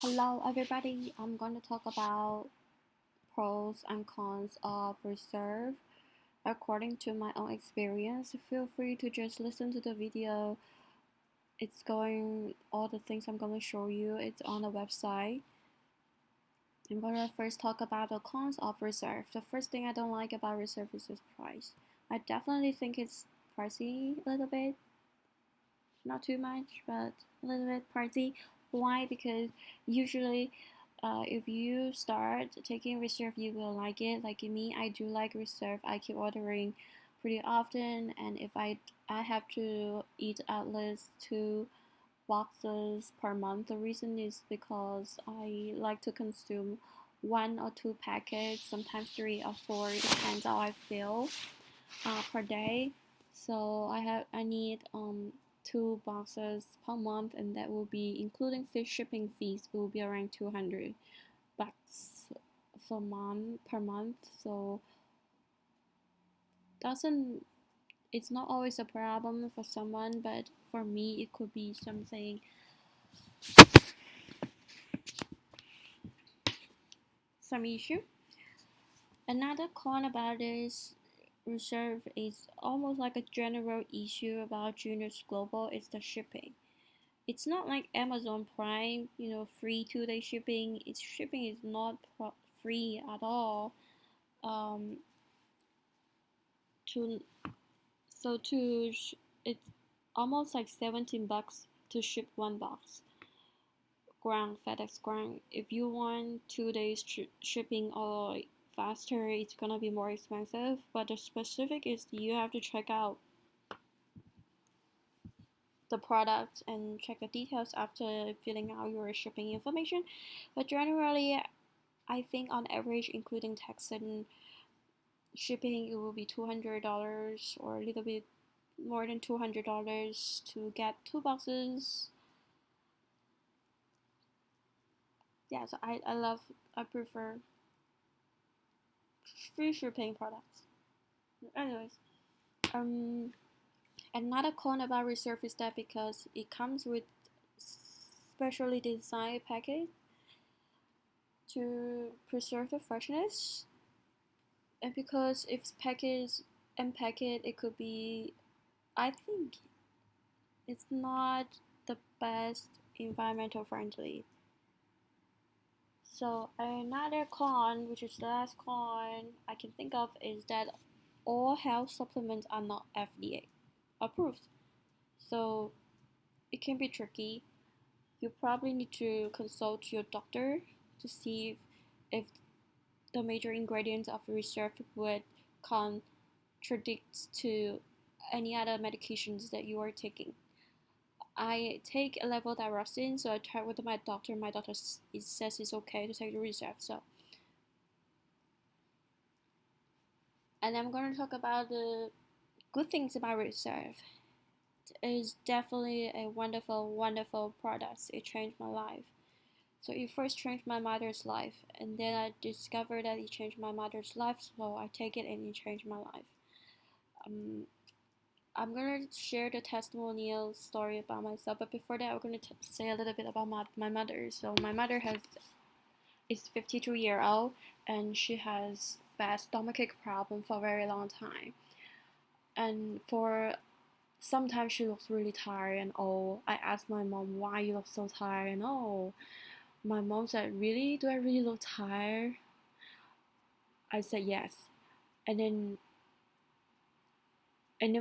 Hello everybody, I'm going to talk about pros and cons of reserve according to my own experience. Feel free to just listen to the video. All the things I'm going to show you, it's on the website. I'm going to first talk about the cons of reserve. The first thing I don't like about reserve is its price. I definitely think it's pricey a little bit. Not too much, but a little bit pricey. Why? Because usually if you start taking reserve, you will like it. Like me, I do like reserve. I keep ordering pretty often, and if I have to eat at least 2 boxes per month. The reason is because I like to consume 1 or 2 packets, sometimes 3 or 4, depends how I feel per day. So I need 2 boxes per month, and that will be including fish shipping fees. Will be around 200 bucks per month. So doesn't it's not always a problem for someone, but for me it could be some issue. Another con about this reserve is almost like a general issue about Juniors Global is the shipping. It's not like Amazon Prime, free 2 day shipping. Its shipping is not free at all. Um, to so to it's almost like 17 bucks to ship 1 box. Ground FedEx Ground. If you want 2 days shipping or faster, it's gonna be more expensive. But the specific is you have to check out the product and check the details after filling out your shipping information. But generally, I think on average, including tax and shipping, it will be $200 or a little bit more than $200 to get 2 boxes. Yeah, so I prefer free shipping products. Anyways, um, another con about reserve is that because it comes with specially designed package to preserve the freshness, and because if it's packaged and packet, it could be. I think it's not the best environmental friendly. So another con, which is the last con I can think of, is that all health supplements are not FDA approved. So it can be tricky. You probably need to consult your doctor to see if the major ingredients of reserve would contradict to any other medications that you are taking. I take a levothyroxine, so I tried with my doctor. My doctor says it's okay to take the reserve. And I'm going to talk about the good things about reserve. It is definitely a wonderful, wonderful product. It changed my life. So it first changed my mother's life, and then I discovered that it changed my mother's life. So I take it, and it changed my life. Um, I'm gonna share the testimonial story about myself, but before that, I'm gonna say a little bit about my mother. So my mother is 52 years old, and she has bad stomachache problem for a very long time. And for sometimes she looks really tired and old. I asked my mom why you look so tired and old. My mom said, "Really? Do I really look tired?" I said yes. And then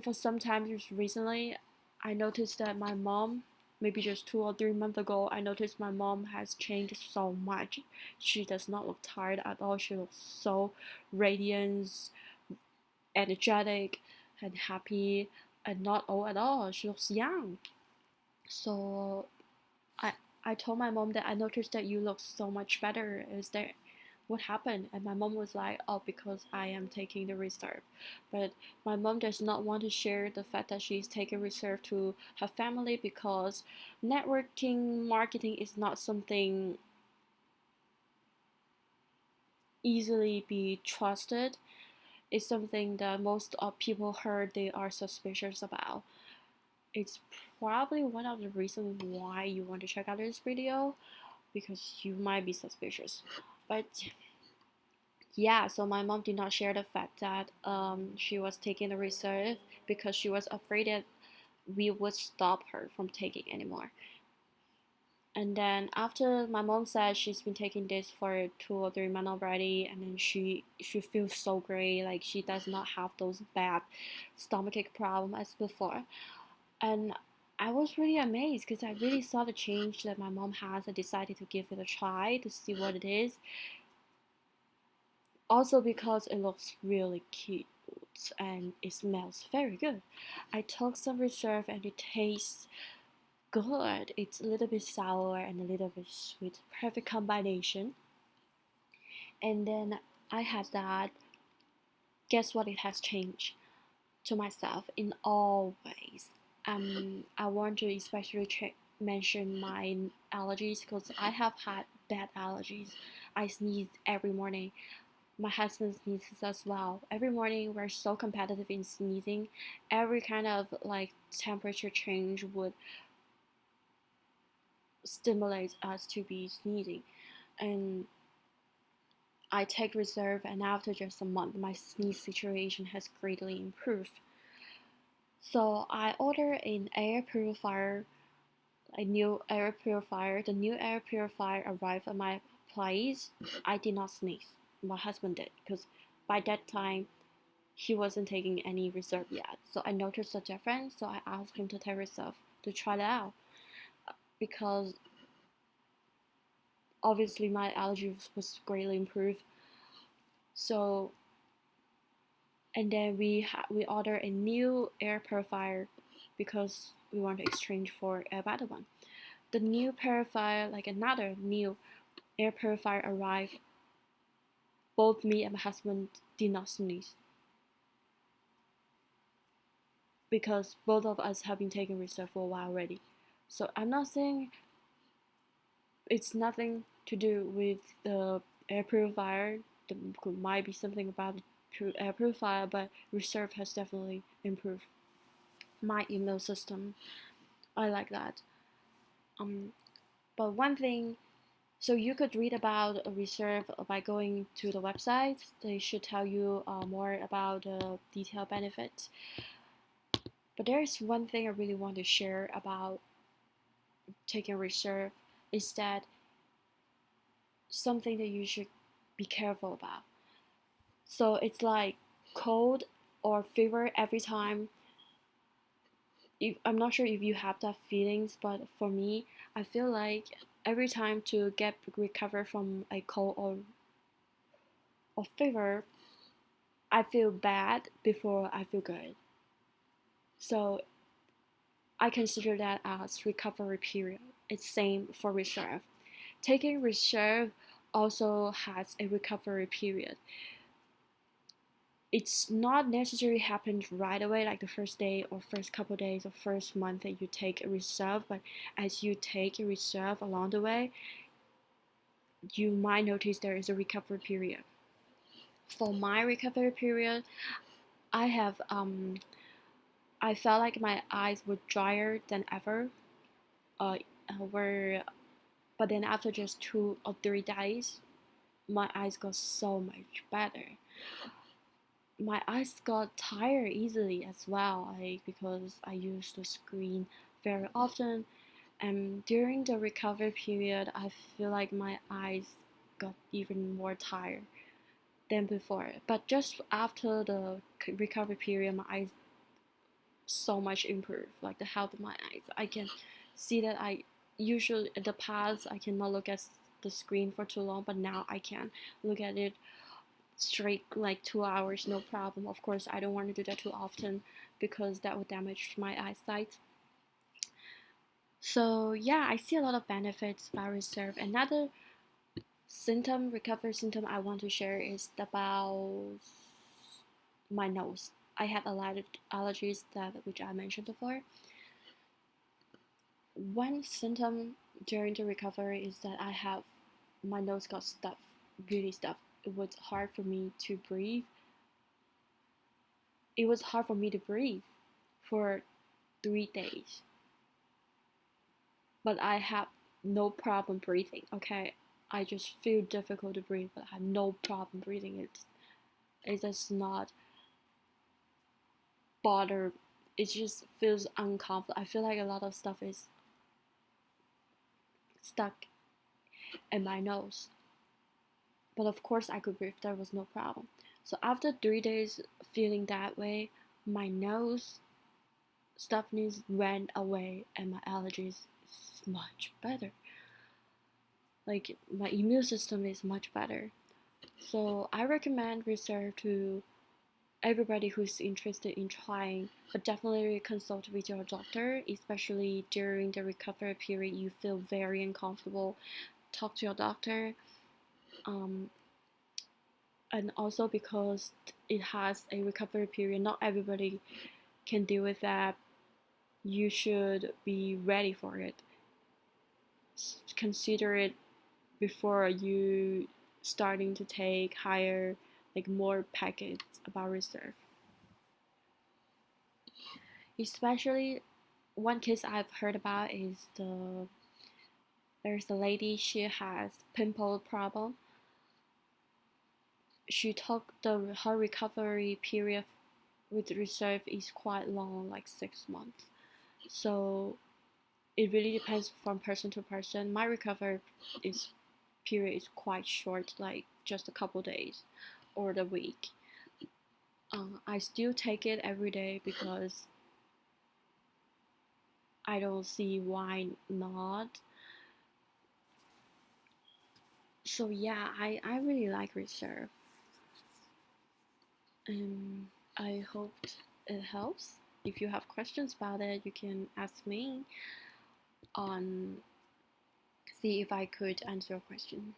for some time just recently, I noticed that my mom, maybe just 2 or 3 months ago, I noticed my mom has changed so much. She does not look tired at all. She looks so radiant, energetic, and happy, and not old at all. She looks young. So I I told my mom that I noticed that you look so much better. Is there what happened? And my mom was like, "Oh, because I am taking the reserve." But my mom does not want to share the fact that she's taking reserve to her family because networking marketing is not something easily be trusted. It's something that most of people heard they are suspicious about. It's probably one of the reasons why you want to check out this video. because you might be suspicious. But yeah, so my mom did not share the fact that she was taking the reserve because she was afraid that we would stop her from taking anymore. And then after my mom said she's been taking this for 2 or 3 months already, and then she feels so great, like she does not have those bad stomachache problem as before. And I was really amazed because I really saw the change that my mom has. I decided to give it a try to see what it is. Also because it looks really cute and it smells very good. I took some reserve and it tastes good. It's a little bit sour and a little bit sweet. Perfect combination. And then I had that. Guess what? It has changed to myself in all ways. I want to especially mention my allergies because I have had bad allergies. I sneeze every morning. My husband sneezes as well. Every morning we're so competitive in sneezing. Every kind of like temperature change would stimulate us to be sneezing. And I take reserve, and after just a month my sneeze situation has greatly improved. So I ordered an air purifier, a new air purifier. The new air purifier arrived at my place. I did not sneeze. My husband did because by that time he wasn't taking any reserve yet. So I noticed a difference. So I asked him to take reserve to try it out because obviously my allergies was greatly improved. So and then we ordered a new air purifier because we want to exchange for a better one. The new purifier, like another new air purifier arrived. Both me and my husband did not sneeze because both of us have been taking reserve for a while already. So I'm not saying it's nothing to do with the air purifier. There might be something about the air purifier, but reserve has definitely improved my immune system. I like that. Um, but one thing, so you could read about a reserve by going to the website. They should tell you more about the detailed benefits. But there's one thing I really want to share about taking reserve is that something that you should be careful about. So it's like cold or fever every time. I'm not sure if you have that feelings, but for me, I feel like every time to get recover from a cold or fever, I feel bad before I feel good. So I consider that as recovery period. It's same for reserve. Taking reserve also has a recovery period. It's not necessarily happens right away, like the first day or first couple days or first month that you take a reserve, but as you take a reserve along the way, you might notice there is a recovery period. For my recovery period, I have I felt like my eyes were drier than ever. Uh, were but then after just 2 or 3 days, my eyes got so much better. My eyes got tired easily as well, like because I use the screen very often. And during the recovery period, I feel like my eyes got even more tired than before. But just after the recovery period, my eyes so much improved. Like the health of my eyes, I can see that I usually in the past I cannot look at the screen for too long, but now I can look at it straight like 2 hours, no problem. Of course, I don't want to do that too often because that would damage my eyesight. So yeah, I see a lot of benefits by reserve. Another recovery symptom I want to share is about my nose. I had a lot of allergies that which I mentioned before. One symptom during the recovery is that I have my nose got stuffed, really stuffed. It was hard for me to breathe. It was hard for me to breathe for 3 days. But I have no problem breathing. Okay, I just feel difficult to breathe, but I have no problem breathing. It does not bother. It just feels uncomfortable. I feel like a lot of stuff is stuck in my nose. But of course, I could breathe. There was no problem. So after 3 days feeling that way, my nose stuffiness went away, and my allergies is much better. Like my immune system is much better. So I recommend Reserve to everybody who's interested in trying, but definitely consult with your doctor, especially during the recovery period. You feel very uncomfortable. Talk to your doctor. Um, and also because it has a recovery period, not everybody can deal with that. You should be ready for it. Consider it before you starting to take higher, like more packets about Reserve. Especially one case I've heard about is there's a lady, she has pimple problem. She took her recovery period with Reserve is quite long, like 6 months. So it really depends from person to person. My recovery is period is quite short, like just a couple days or the week. I still take it every day because I don't see why not. So yeah, I really like Reserve. I hope it helps. If you have questions about it, you can ask me on see if I could answer your questions.